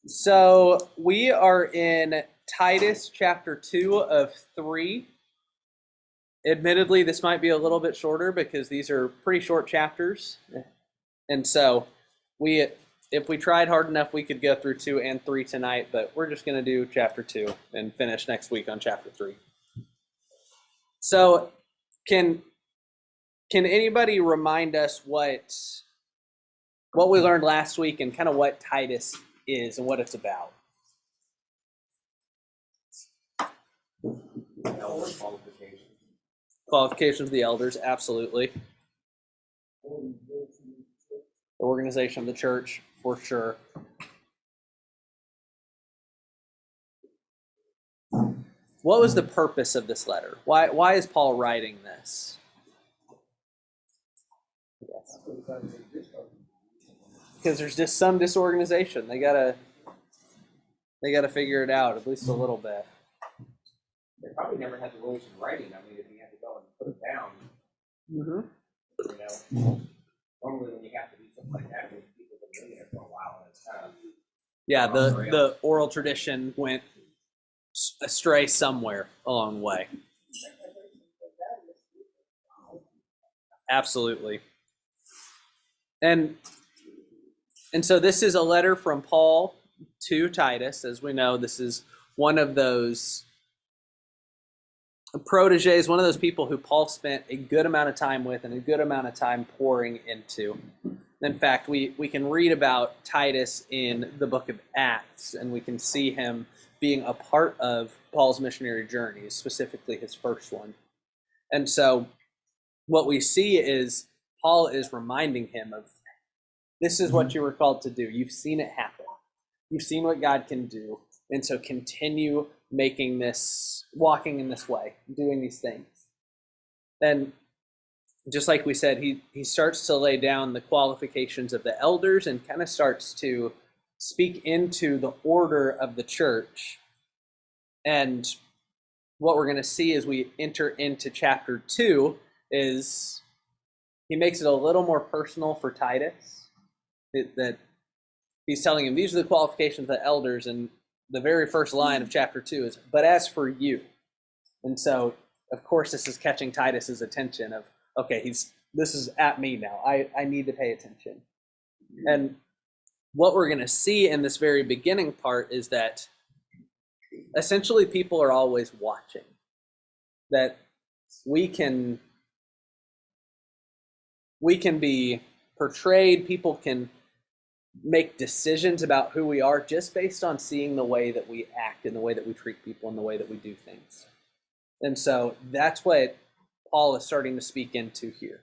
So we are in Titus chapter 2 of 3. Admittedly, this might be a little bit shorter because these are pretty short chapters. And so if we tried hard enough, we could go through 2 and 3 tonight, but we're just going to do chapter 2 and finish next week on chapter 3. So can anybody remind us what we learned last week and kind of what Titus is and what it's about? Elders' Qualifications of the elders, absolutely. The organization of the church, for sure. What was the purpose of this letter? Why is Paul writing this? Yes. Because there's just some disorganization. They gotta figure it out at least a little bit. They probably never had the rules in writing. I mean, if you had to go and put it down, normally when you have to do something like that, people have been doing it for a while, and it's kind of the oral tradition went astray somewhere along the way. Absolutely. And so this is a letter from Paul to Titus. As we know, this is one of those proteges, one of those people who Paul spent a good amount of time with and a good amount of time pouring into. In fact, we can read about Titus in the book of Acts, and we can see him being a part of Paul's missionary journeys, specifically his first one. And so what we see is Paul is reminding him of, this is what you were called to do. You've seen it happen. You've seen what God can do. And so continue walking in this way, doing these things. And just like we said, he starts to lay down the qualifications of the elders and kind of starts to speak into the order of the church. And what we're going to see as we enter into chapter 2 is he makes it a little more personal for Titus. That he's telling him, these are the qualifications of the elders, and the very first line of chapter 2 is, but as for you. And so, of course, this is catching Titus's attention of, okay, this is at me now. I need to pay attention. And what we're going to see in this very beginning part is that essentially people are always watching. That we can be portrayed, people can make decisions about who we are just based on seeing the way that we act and the way that we treat people and the way that we do things. And so that's what Paul is starting to speak into here.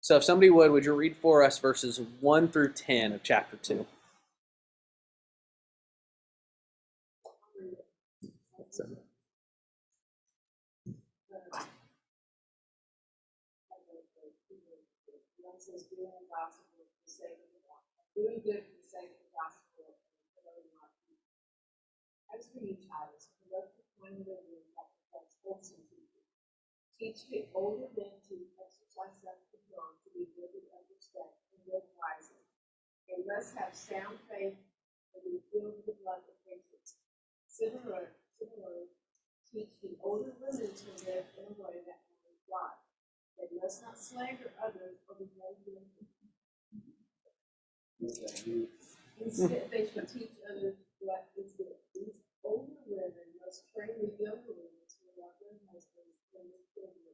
So if somebody would you read for us verses 1 through 10 of chapter 2? Doing good for the sake of the gospel and promoting our people. As for you, Titus, conduct the kind of living that protects wholesome teaching. Teach the older men to exercise self-control, to be good and understand, and live wisely. They must have sound faith and be filled with love and patience. Similarly, teach the older women to live in a way that honors God. They must not slander others or be negative. Instead, they should teach others what is good. These older women must train the younger women to love their husbands and their children,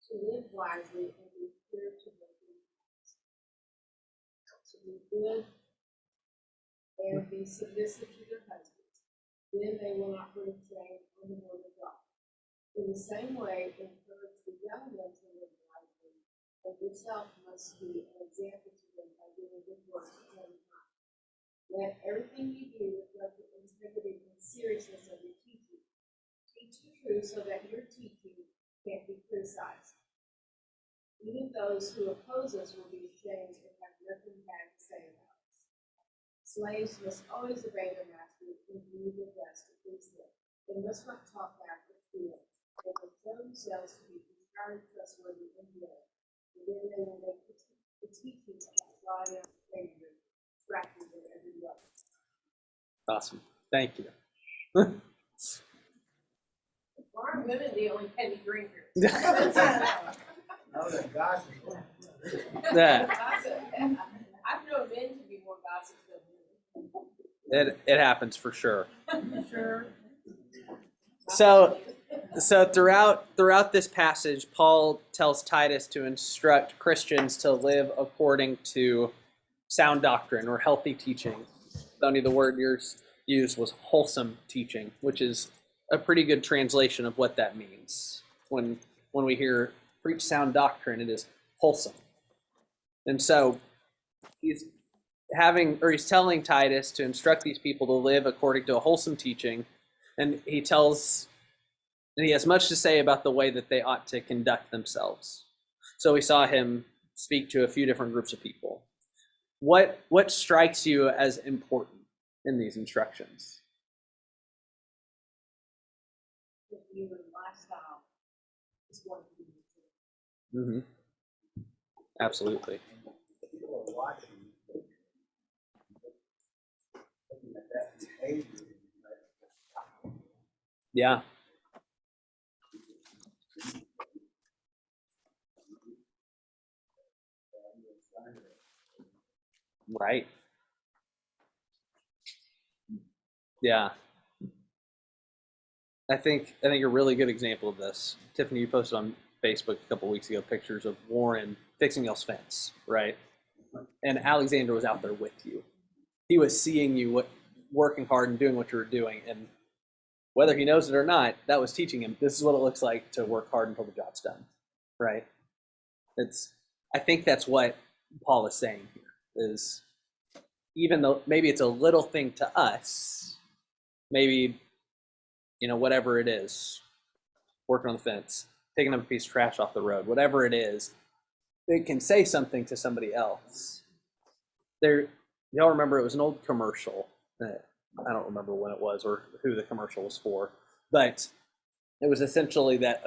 to live wisely and be pure to their lives, to be good and be submissive to their husbands. Then they will not bring shame on the word of God. In the same way, encourage the young men to live wisely, and yourself must be an example to them by doing good works all the time. Let everything you do reflect the integrity and seriousness of your teaching. Teach the truth so that your teaching can't be criticized. Even those who oppose us will be ashamed and have nothing bad to say about us. Slaves must always obey their masters and do their best to please them. They must not talk back or steal. They must show themselves to be entirely trustworthy and good. They they will make the teachings right out there, tracking in every way. Awesome. Thank you. Why are women the only heavy drinkers? No, the gossip. Yeah. Gossip. I've known men to be more gossip than women. It happens for sure. Sure. So throughout this passage, Paul tells Titus to instruct Christians to live according to sound doctrine or healthy teaching. Tony, the word yours used was wholesome teaching, which is a pretty good translation of what that means. When we hear preach sound doctrine, it is wholesome. And so he's telling Titus to instruct these people to live according to a wholesome teaching, and he has much to say about the way that they ought to conduct themselves. So we saw him speak to a few different groups of people. What strikes you as important in these instructions? If your lifestyle is what you Mm-hmm. Absolutely. People are watching, looking at that behavior. Yeah. Right. Yeah. I think a really good example of this, Tiffany, you posted on Facebook a couple weeks ago pictures of Warren fixing y'all's fence, right? And Alexander was out there with you. He was seeing you working hard and doing what you were doing, and whether he knows it or not, that was teaching him this is what it looks like to work hard until the job's done, right? I think that's what Paul is saying here, is even though maybe it's a little thing to us, maybe, whatever it is, working on the fence, picking up a piece of trash off the road, whatever it is, it can say something to somebody else. Y'all remember it was an old commercial. I don't remember when it was or who the commercial was for, but it was essentially that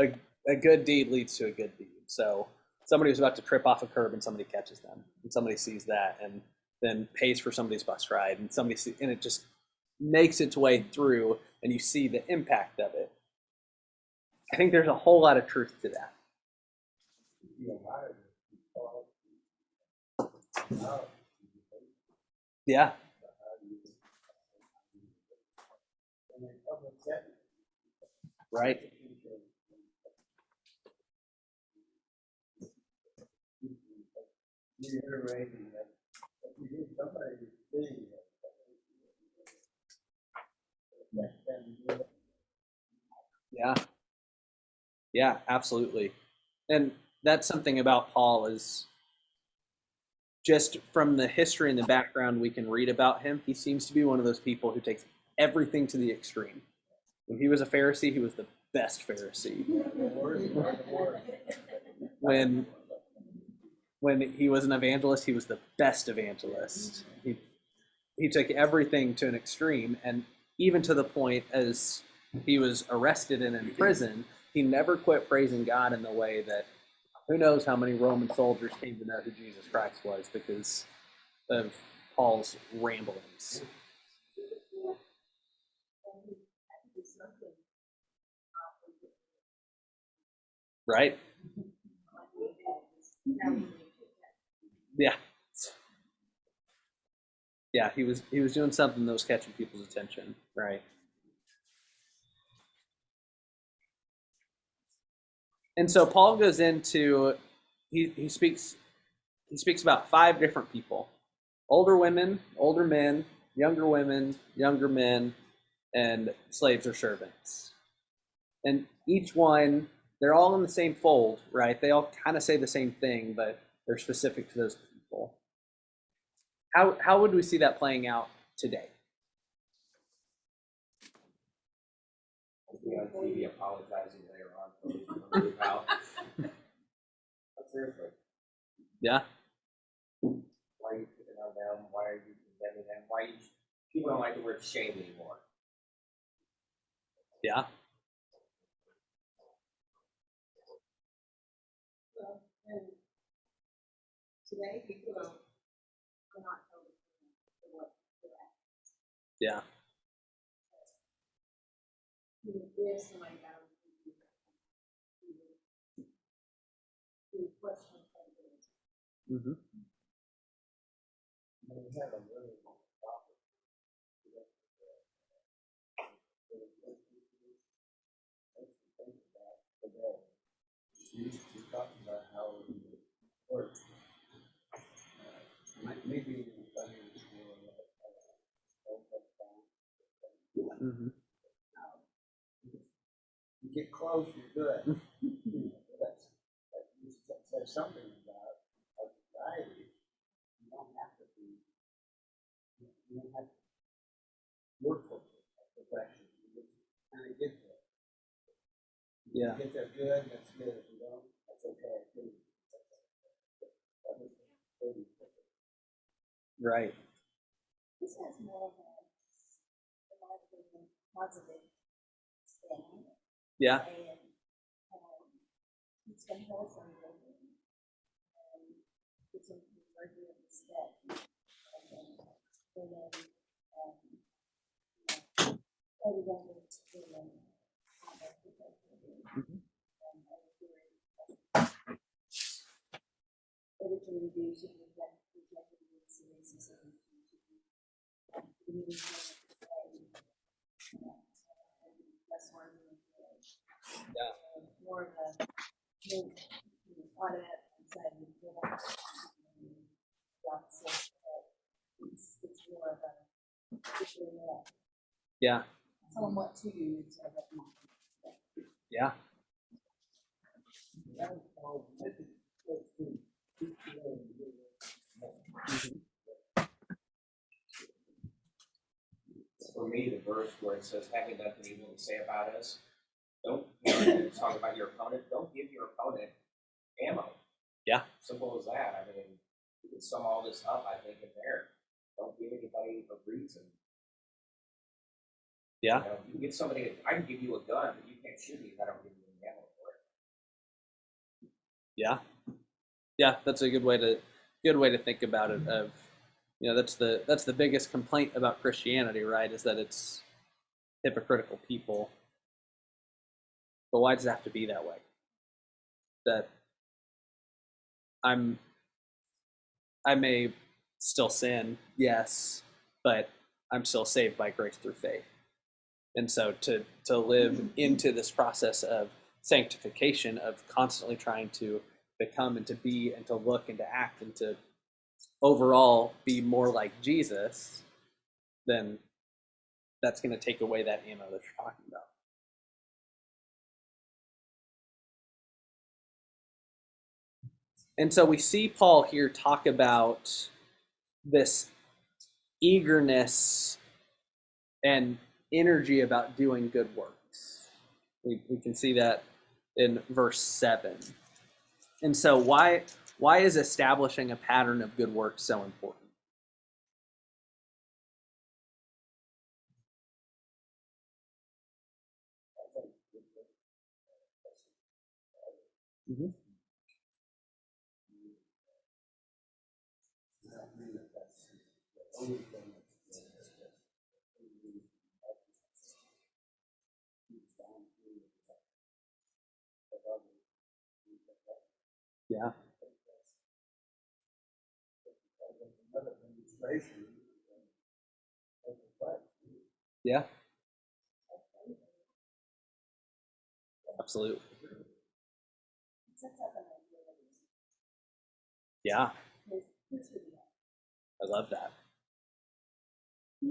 a good deed leads to a good deed. So somebody was about to trip off a curb and somebody catches them, and somebody sees that and then pays for somebody's bus ride, and and it just makes its way through, and you see the impact of it. I think there's a whole lot of truth to that. Yeah. Right. Yeah. Yeah, absolutely. And that's something about Paul is just from the history and the background we can read about him, he seems to be one of those people who takes everything to the extreme. When he was a Pharisee, he was the best Pharisee. When he was an evangelist, he was the best evangelist. He took everything to an extreme, and even to the point as he was arrested and in prison, he never quit praising God in the way that who knows how many Roman soldiers came to know who Jesus Christ was because of Paul's ramblings. Right? Yeah. Yeah, he was doing something that was catching people's attention, right? And so Paul goes into he speaks about 5 different people: older women, older men, younger women, younger men, and slaves or servants. And each one, they're all in the same fold, right? They all kind of say the same thing, but they're specific to those people. How would we see that playing out today? We have TV apologizing later on for what about. Seriously. Yeah. Why are you picking on them? Why are you condemning them? People don't like the word shame anymore. Yeah. And today, people are not told what they're at. Yeah. If somebody got on TV, you question credibility. Mm-hmm. And we have a really long topic. You talked about how it works. Maybe Mm-hmm. you get close, you're good. There's something about our society. You don't have to be. You don't have to work for perfection. You just kind of get there. Yeah. If they're good, that's good. If you don't, that's okay too. Right. This has more of a, in my opinion, positive spin. Yeah. And, it's been wholesome living. And it's a worthy of respect. And then, everyone is feeling how they're protected. And everything we do should reflect the racism. That's why Yeah. more of a audit and say the opposite. It's more of a Yeah. someone what to do instead of what not. Yeah. For me, the verse where it says, having nothing evil to say about us, don't, talk about your opponent, don't give your opponent ammo. Yeah. Simple as that. I mean, you can sum all this up, I think, in there. Don't give anybody a reason. Yeah. You know, you can get somebody, I can give you a gun, but you can't shoot me if I don't give you any ammo for it. Yeah. Yeah. That's a good way to think about it. Of, that's the biggest complaint about Christianity, right? Is that it's hypocritical people. But why does it have to be that way? That I may still sin, yes, but I'm still saved by grace through faith. And so to live into this process of sanctification, of constantly trying to become and to be and to look and to act and to overall be more like Jesus, then that's going to take away that ammo that you're talking about. And so we see Paul here talk about this eagerness and energy about doing good works. We can see that in verse 7. And so why is establishing a pattern of good works so important? Mm-hmm. Yeah. Yeah. Absolutely. Yeah. I love that. For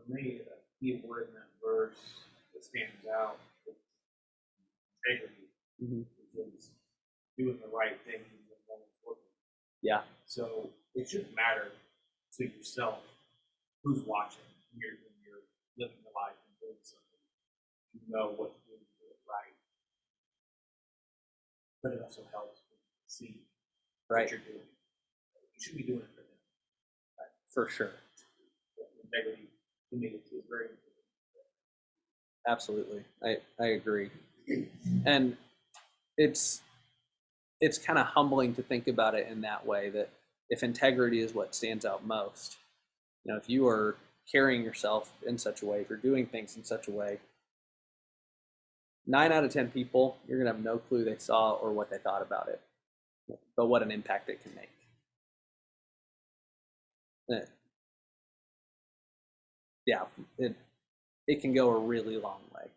me, a key word in that verse that stands out is integrity, Mm-hmm. which is doing the right thing even when no one's looking. Yeah. So it shouldn't matter to yourself who's watching when you're living the life and doing something. You know what to do to do it right. But it also helps when you see Right. what you're doing. You should be doing it for them. For sure. Integrity to me is very important. Absolutely. I agree. And it's it's kind of humbling to think about it in that way, that if integrity is what stands out most, if you are carrying yourself in such a way, if you're doing things in such a way, 9 out of 10 people, you're going to have no clue they saw or what they thought about it, but what an impact it can make. Yeah, it can go a really long way.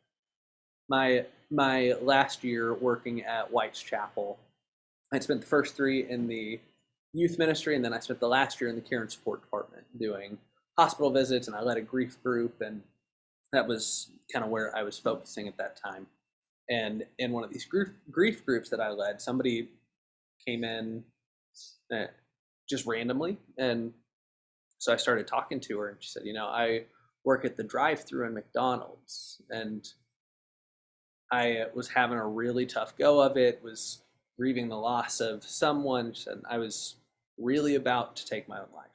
My last year working at White's Chapel, I spent the first 3 in the youth ministry, and then I spent the last year in the care and support department doing hospital visits, and I led a grief group, and that was kind of where I was focusing at that time. And in one of these grief groups that I led, somebody came in just randomly, and so I started talking to her, and she said, I work at the drive-thru in McDonald's, and I was having a really tough go of it, was grieving the loss of someone. She said, I was really about to take my own life.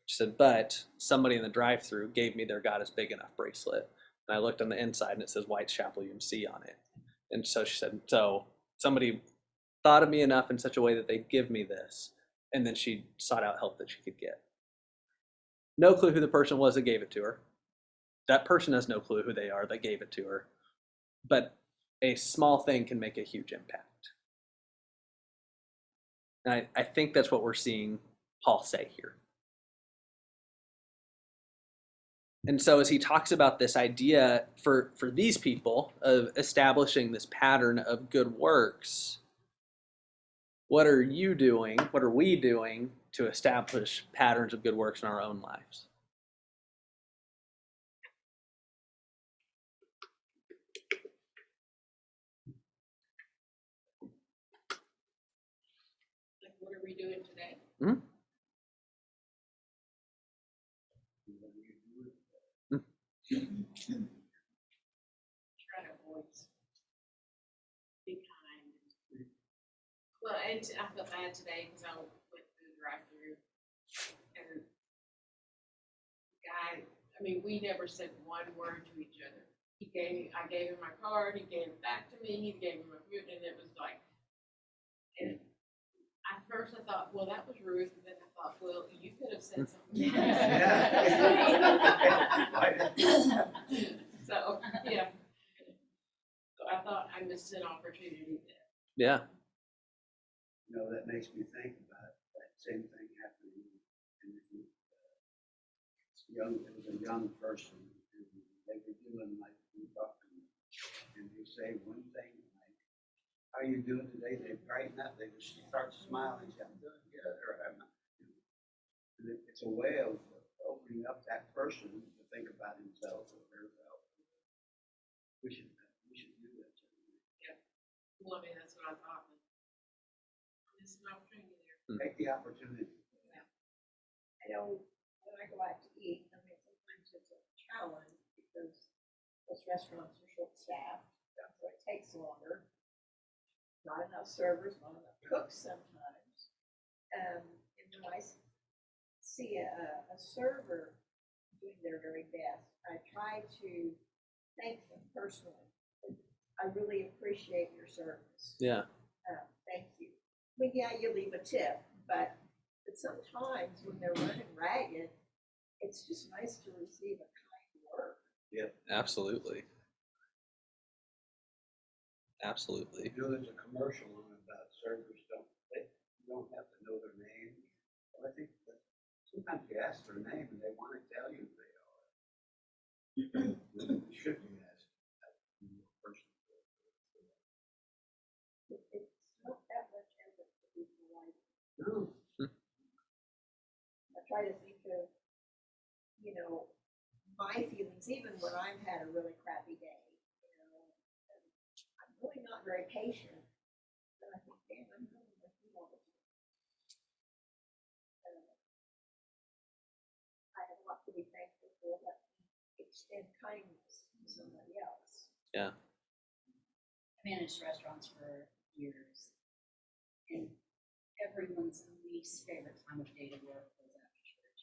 She said, but somebody in the drive-thru gave me their God is Big Enough bracelet. And I looked on the inside and it says White's Chapel UMC on it. And so she said, so somebody thought of me enough in such a way that they'd give me this. And then she sought out help that she could get. No clue who the person was that gave it to her. That person has no clue who they are that gave it to her. But a small thing can make a huge impact. And I think that's what we're seeing Paul say here. And so as he talks about this idea for these people of establishing this pattern of good works, what are you doing? What are we doing to establish patterns of good works in our own lives? Like, what are we doing today? Hmm? Try to avoid be kind. Well, and I felt bad today because I went through the drive-thru, and the guy, we never said one word to each other. I gave him my card, he gave it back to me, he gave me my food, and it was like, and at first I thought, well, that was rude, and then I thought, well, you could have said something. So, yeah. So I thought I missed an opportunity there. Yeah. That makes me think about that same thing happening in the group. It was a young person, and they were doing like we talked to them, and they say one thing like, "How are you doing today?" They brighten up, they just start smiling, say, "I'm doing good," or "I'm not." And it's a way of opening up that person to think about himself or herself. We should do that. Yeah. Well, that's what I thought. There's an opportunity there. Take the opportunity. I know when I go out to eat, sometimes it's a challenge because most restaurants are short-staffed, so it takes longer. Not enough servers, not enough cooks sometimes. And when I see a server doing their very best, I try to thank them personally. I really appreciate your service. Yeah. Thank you. Yeah, you leave a tip, but sometimes when they're running ragged, it's just nice to receive a kind word. Yeah. Absolutely. Absolutely. There's a commercial on about servers you don't have to know their name. Well, I think that sometimes you ask their name and they want to tell you who they are. You should be asked that person. It's not that much effort to be polite. No. I try to think of, my feelings, even when I've had a really crappy day. And I'm really not very patient. And I think, damn, I'm really like you all the time. I have a lot to be thankful for. Let me extend kindness to somebody else. Yeah. I managed restaurants for years, and everyone's least favorite time of day to work was after church.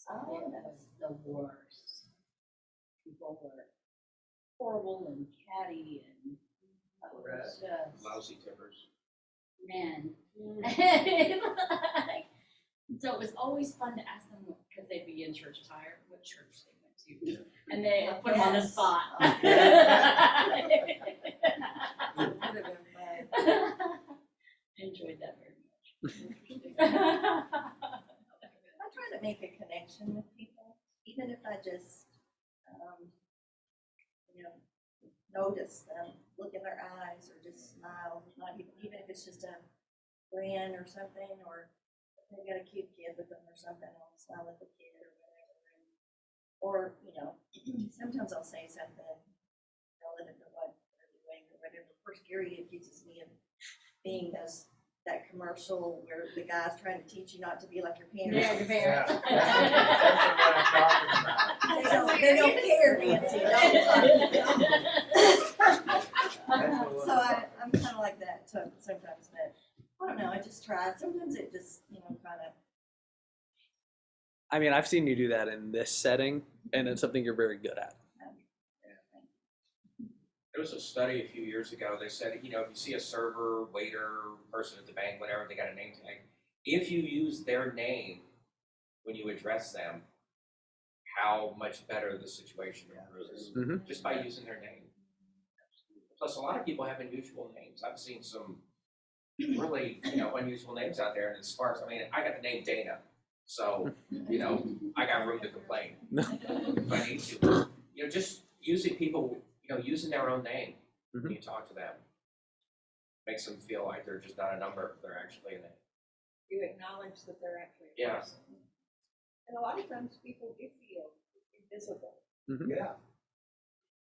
Oh, That was the worst. People were horrible and catty, and it was just Lousy tippers. men. Mm. So it was always fun to ask them, because they'd be in church attire, what church they went to. And they put them on the Yes. spot. Would have been fun. Enjoyed that very much. I try to make a connection with people, even if I just, you know, notice them, look in their eyes, or just smile. Not even if it's just a grin or something, or they got a cute kid with them or something, I'll smile at the kid or whatever. Or, you know, sometimes I'll say something relative to what they're doing or whatever. Of course, Gary accuses me of being that commercial where the guy's trying to teach you not to be like your parents. Yeah, your parents. They don't care, Nancy. So I'm kind of like that sometimes, but I don't know. I just try. Sometimes it just, you know, kind of. I mean, I've seen you do that in this setting, and it's something you're very good at. There was a study a few years ago. They said, you know, if you see a server, waiter, person at the bank, whatever, they got a name tag. If you use their name when you address them, how much better the situation improves Mhm. just by using their name. Plus, a lot of people have unusual names. I've seen some really, you know, unusual names out there, and it's sparse. I mean, I got the name Dana, so you know, I got room to complain if I need to. You know, just using people. You know, using their own name when you talk to them makes them feel like they're just not a number, they're actually a name. You acknowledge that they're actually a Yeah. person. And a lot of times people do feel invisible. Yeah.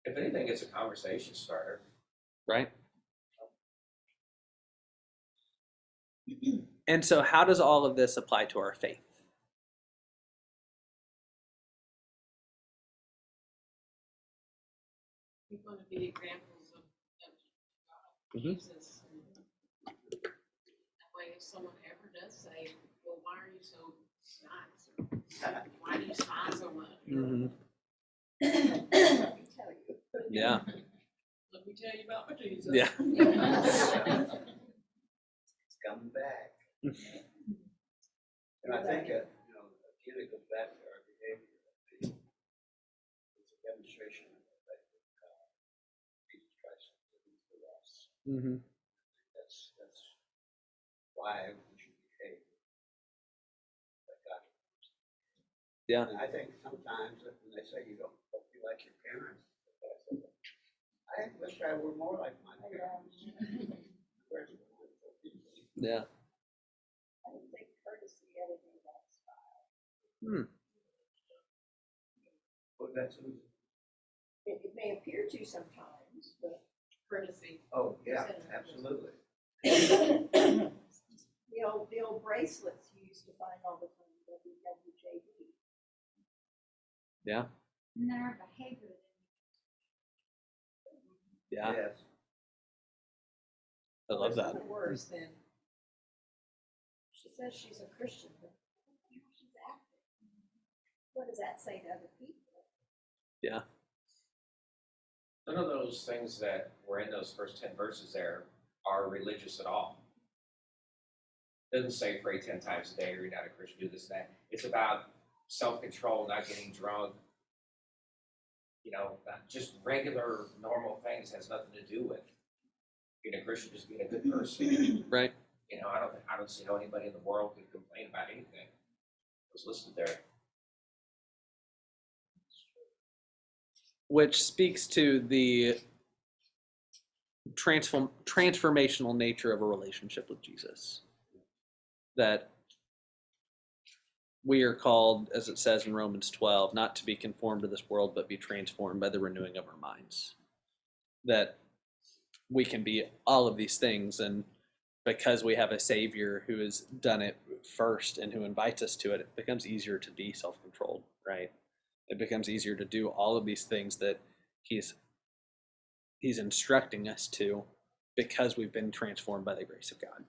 If anything, it's a conversation starter. Right? And so, how does all of this apply to our faith? We want to be examples of Mhm. Jesus. And that way, if someone ever does say, well, why are you so nice? Or, why do you smile so much? Mhm. Let me tell you. Yeah. Let me tell you about my Jesus. Yeah. It's coming back. And I think, you know, again, it goes back to our behavior. It's a demonstration of the fact that Jesus Christ living through us. Mhm. That's why we should behave like God. Yeah. And I think sometimes when they say you don't be like your parents, I wish I were more like my parents. Yeah. I don't think courtesy ever be that style. But that's, It may appear to sometimes, but. Courtesy. oh, yeah, absolutely. The old bracelets you used to find all the time, WWJD. Yeah. And then our behavior. Yeah. Yes. I love that. It's worse than, she says she's a Christian, but she's acting. What does that say to other people? Yeah. None of those things that were in those first 10 verses there are religious at all. It doesn't say pray 10 times a day or you're not a Christian, do this and that. It's about self-control, not getting drunk. You know, just regular, normal things has nothing to do with being a Christian, just being a good person. Right. You know, I don't see how anybody in the world could complain about anything that was listed there. Which speaks to the transformational nature of a relationship with Jesus. That we are called, as it says in Romans 12, not to be conformed to this world, but be transformed by the renewing of our minds. That we can be all of these things, and because we have a Savior who has done it first and who invites us to it, it becomes easier to be self-controlled, right? It becomes easier to do all of these things that He's instructing us to, because we've been transformed by the grace of God.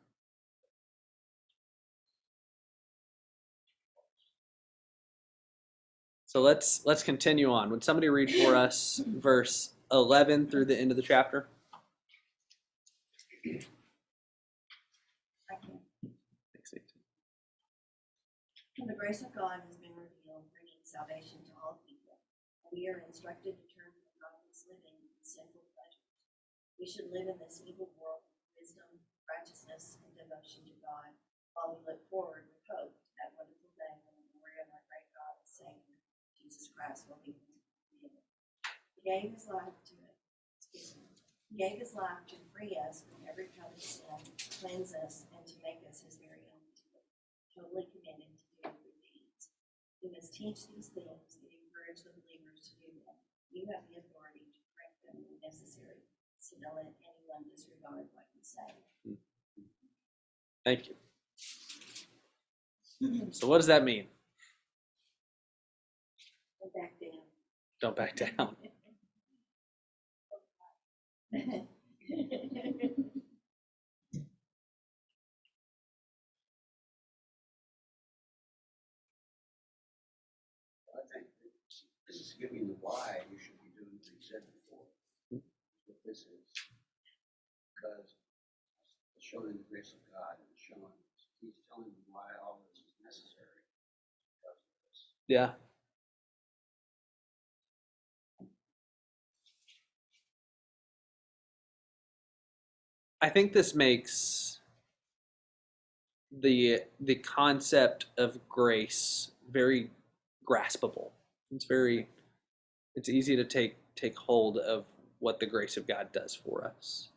So let's continue on. Would somebody read for us verse 11 through the end of the chapter? I can. Thanks, Ethan. And the grace of God has been revealed, bringing salvation to all people. And we are instructed to turn from godless living and sinful pleasures. We should live in this evil world with wisdom, righteousness, and devotion to God, while we look forward with hope to that wonderful day when the glory of our great God and Savior, Jesus Christ, will be revealed. He gave his life to He gave his life to free us from every kind of sin, cleanse us, and to make us his very own people, totally committed to doing good deeds. We must teach these things and encourage the believers to do them. You have the authority to correct them when necessary, so don't let anyone disregard what you say. Thank you. So what does that mean? Go back down. Don't back down. I think this is giving you why you should be doing what he said before. What this is. Because it's showing the grace of God and it's showing, he's telling you why all this is necessary. Because of this. Yeah. I think this makes the concept of grace very graspable. It's easy to take hold of what the grace of God does for us.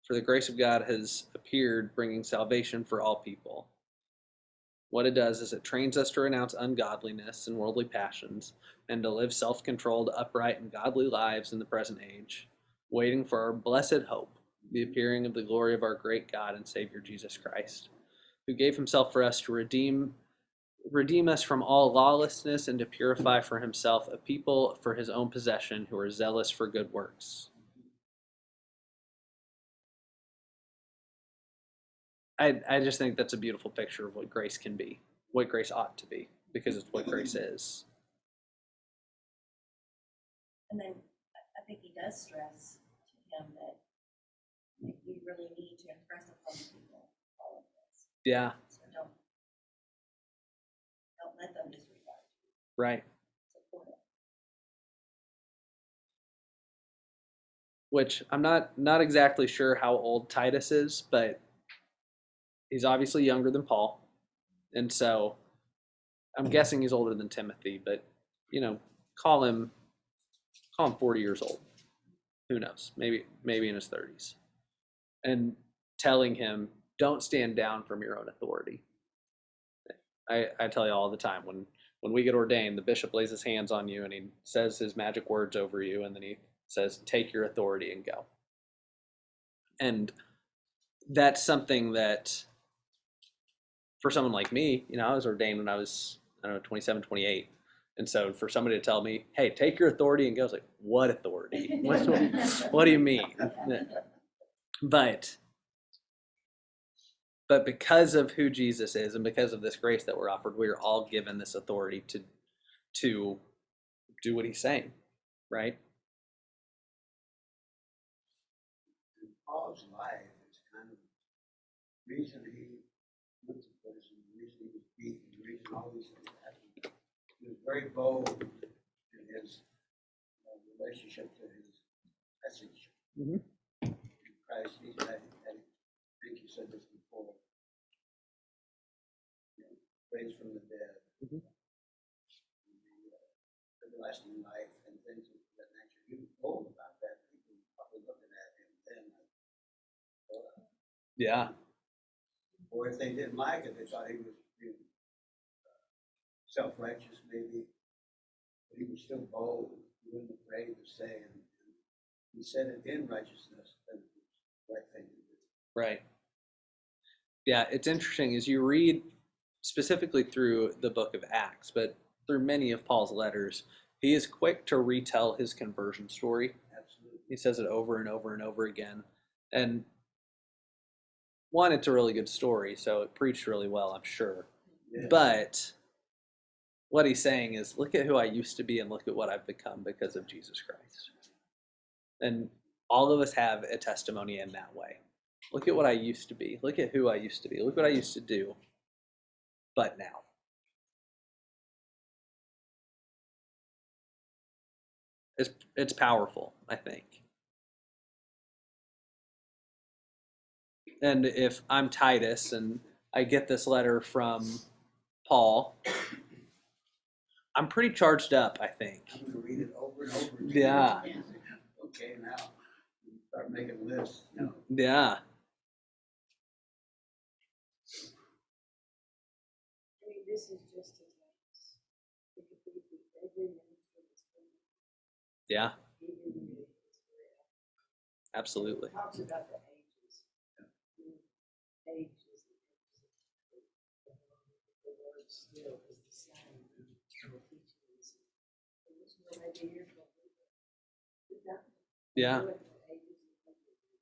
For the grace of God has appeared, bringing salvation for all people. What it does is it trains us to renounce ungodliness and worldly passions, and to live self-controlled, upright, and godly lives in the present age, waiting for our blessed hope, the appearing of the glory of our great God and Savior Jesus Christ, who gave himself for us to redeem us from all lawlessness and to purify for himself a people for his own possession who are zealous for good works. I just think that's a beautiful picture of what grace can be, what grace ought to be, because it's what grace is. And then I think he does stress to him that you really need to impress upon people all of this. Yeah, So don't let them disregard you. right. Support it. Which I'm not exactly sure how old Titus is, but he's obviously younger than Paul. And so I'm guessing he's older than Timothy, but call him 40 years old. Who knows? Maybe in his 30s. And telling him, don't stand down from your own authority. I tell you all the time, when we get ordained, the bishop lays his hands on you and he says his magic words over you, and then he says, take your authority and go. And that's something that, for someone like me, I was ordained when I was, 27, 28. And so for somebody to tell me, hey, take your authority and go, I was like, what authority? What do you mean? But because of who Jesus is and because of this grace that we're offered, we're all given this authority to do what he's saying, right? In Paul's life, it's kind of the reason he went to prison, the reason he was beaten, the reason all these things happened. He was very bold in his relationship to his message. Mhm. In Christ, he's had, I think you said this before, raised from the dead, Mhm. the everlasting life, and things of that nature. He was bold about that. People were probably looking at him then like, Yeah. or if they didn't like it, they thought he was being self-righteous maybe, but he was still bold. He wasn't afraid to say, and he said it in righteousness, that it was the right thing to do. Right. Yeah, it's interesting as you read specifically through the book of Acts, but through many of Paul's letters, he is quick to retell his conversion story. Absolutely. He says it over and over and over again. And one, it's a really good story, so it preached really well, I'm sure. Yeah. But what he's saying is, look at who I used to be and look at what I've become because of Jesus Christ. And All of us have a testimony in that way. Look at what I used to be. Look at who I used to be. Look what I used to do. But now. It's powerful, I think. And if I'm Titus and I get this letter from Paul, I'm pretty charged up, I think. I'm gonna read it over and over again. Yeah. Okay, now, start making lists, Yeah. I mean, this is just as nice. It could be every ministry is Yeah. every ministry is real. Absolutely. It talks about the ages. The ages. The word still is the same. The teaching is. And this one maybe here's what we do. Yeah. Look at the ages and what we do.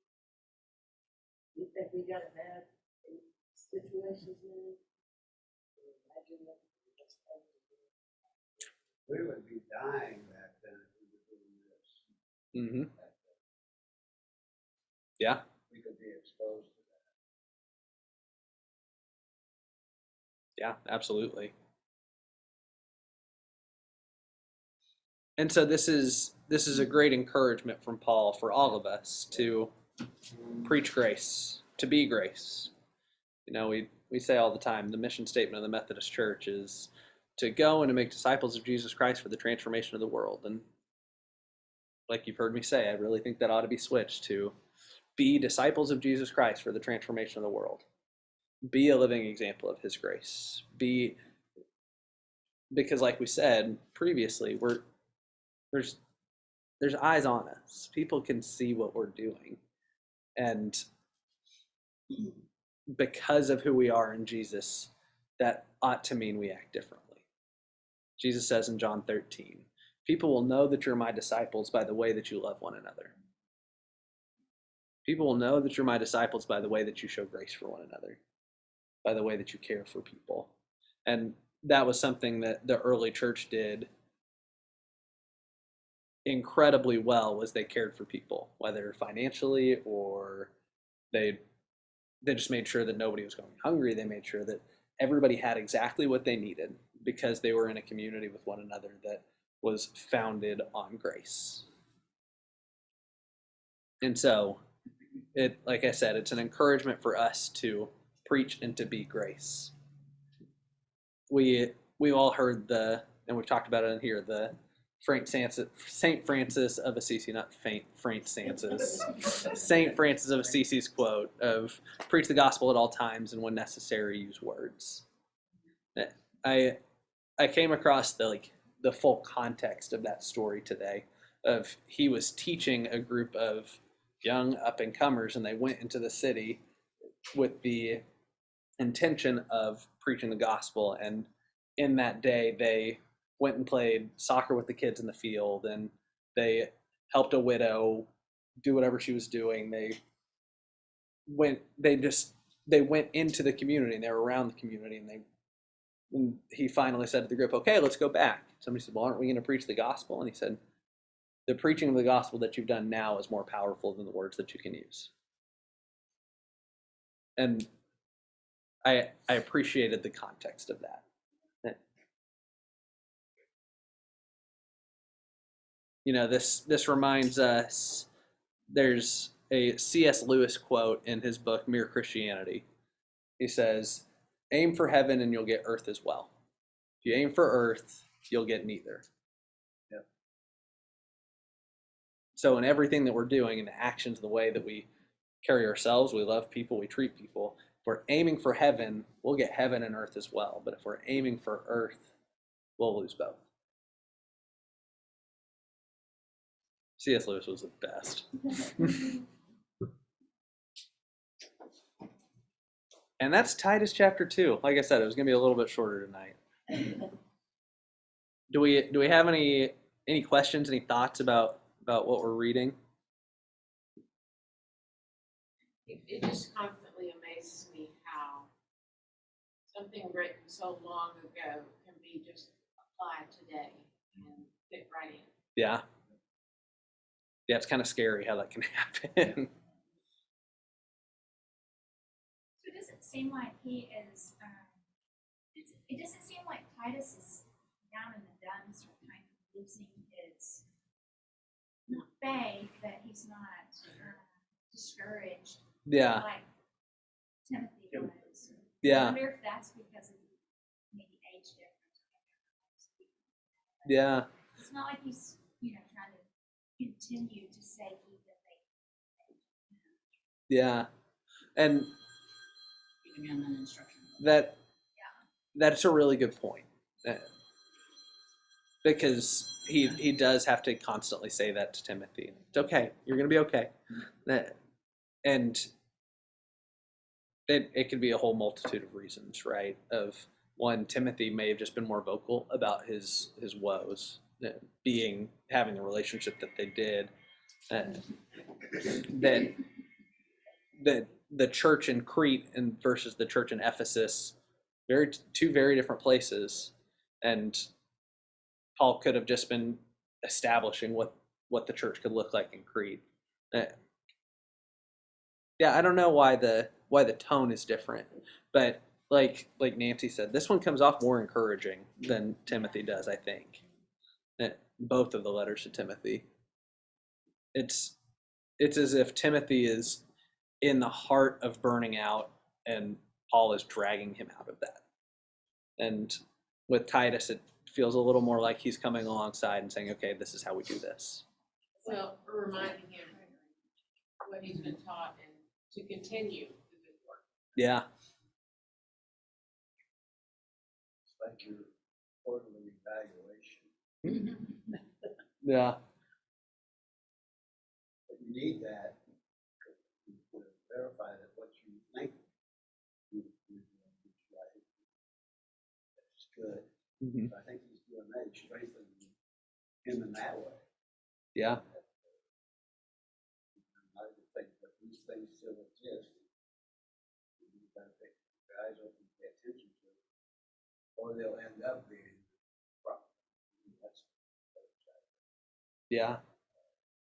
You think we got a bad situations in? Imagine what what's happening. we would be dying back then if we were doing this. Mm-hmm. Yeah. We could be exposed to that. Yeah, absolutely. And so this is a great encouragement from Paul for all of us to preach grace, to be grace. You know, we say all the time, the mission statement of the Methodist Church is to go and to make disciples of Jesus Christ for the transformation of the world. And like you've heard me say, I really think that ought to be switched to be disciples of Jesus Christ for the transformation of the world. Be a living example of his grace. Because like we said previously, there's eyes on us. People can see what we're doing. And because of who we are in Jesus, that ought to mean we act differently. Jesus says in John 13, people will know that you're my disciples by the way that you love one another. People will know that you're my disciples by the way that you show grace for one another, by the way that you care for people. And that was something that the early church did incredibly well, was they cared for people, whether financially or they just made sure that nobody was going hungry. They made sure that everybody had exactly what they needed because they were in a community with one another that was founded on grace. And so, like I said, it's an encouragement for us to preach and to be grace. We've all heard and we've talked about it in here, the Saint Francis of Assisi, not Francis, Saint Francis of Assisi's quote of preach the gospel at all times and when necessary use words. I came across the full context of that story today. Of he was teaching a group of young up and comers, and they went into the city with the intention of preaching the gospel. And in that day, they went and played soccer with the kids in the field, and they helped a widow do whatever she was doing. They went into the community, and they were around the community, and he finally said to the group, okay, let's go back. Somebody said, well, aren't we going to preach the gospel? And he said, the preaching of the gospel that you've done now is more powerful than the words that you can use. And I appreciated the context of that. You know, this reminds us, there's a C.S. Lewis quote in his book, Mere Christianity. He says, aim for heaven and you'll get earth as well. If you aim for earth, you'll get neither. Yep. So in everything that we're doing, in the actions, the way that we carry ourselves, we love people, we treat people, if we're aiming for heaven, we'll get heaven and earth as well. But if we're aiming for earth, we'll lose both. C.S. Lewis was the best. And that's Titus chapter 2. Like I said, it was going to be a little bit shorter tonight. Do we have any questions, any thoughts about what we're reading? It just constantly amazes me how something written so long ago can be just applied today and fit right in. Yeah. yeah, it's kind of scary how that can happen. So it doesn't seem like he is, it doesn't seem like Titus is down in the dumps or kind of losing his, not faith, but he's not discouraged Yeah, like Timothy was. I yeah, wonder if that's because of maybe age difference. yeah, It's not like he's, trying to continue to say keep the faith. yeah. And Even in an instruction book. that's a really good point. Because he does have to constantly say that to Timothy. It's okay. You're going to be okay. And it could be a whole multitude of reasons, right? Of one, Timothy may have just been more vocal about his woes, having the relationship that they did, that the church in Crete and versus the church in Ephesus, two very different places, and Paul could have just been establishing what the church could look like in Crete. Yeah, I don't know why the tone is different, but like Nancy said, this one comes off more encouraging than Timothy does, I think. Both of the letters to Timothy. It's as if Timothy is in the heart of burning out and Paul is dragging him out of that. And with Titus, it feels a little more like he's coming alongside and saying, okay, this is how we do this. Well, reminding him what he's been taught and to continue the good work. Yeah, It's like your quarterly evaluation. yeah, But you need that to verify that what you think you're doing is right. That's good. hmm So I think he's doing that, he's strengthening him in that way. yeah, I would think that these things still exist. You've got to pick your eyes open and pay attention to it, or they'll end up being problem. That's yeah,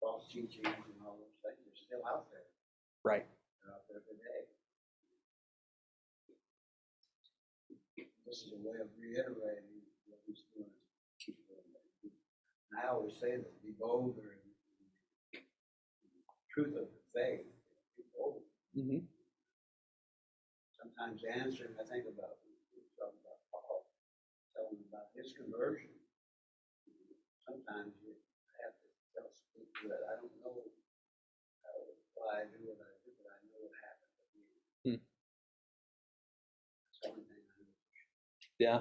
false teachings and all those things are still out there. right. They're out there today. This is a way of reiterating what he's doing. Keep doing that. And I always say that be bolder in the truth of the faith. Be bold. hmm Sometimes answering, I think about, we were talking about Paul, telling him about his conversion. Sometimes you have to tell people that I don't know why I do what I do, but I know what happened to me. Hmm. That's the only thing I know. Yeah.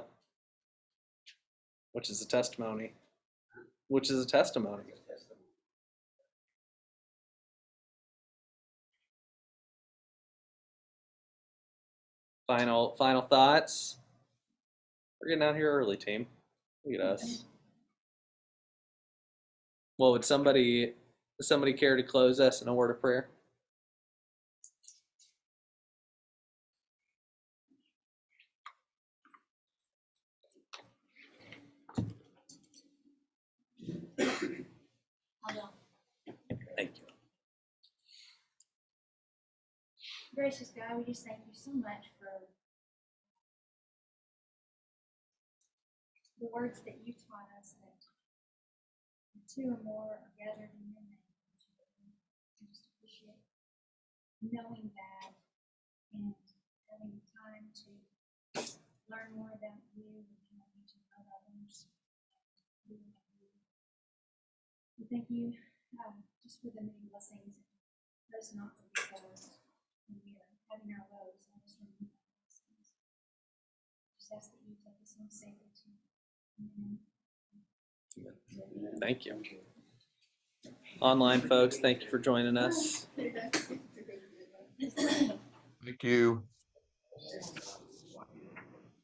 Which is a testimony. Which is a testimony. It's testimony. Final thoughts. We're getting out here early, team. Look at us. Well, would somebody care to close us in a word of prayer? Although, Thank you. gracious God, we just thank you so much for the words that you taught us, that two or more are gathered in your name. I just appreciate knowing that and having time to learn more about you and helping to know others. We thank you just for the many blessings. Let us not forget those when we are having our woes. Let us remember our blessings. Just ask that you take us home safely to Amen. Thank you. Online folks, thank you for joining us. Thank you.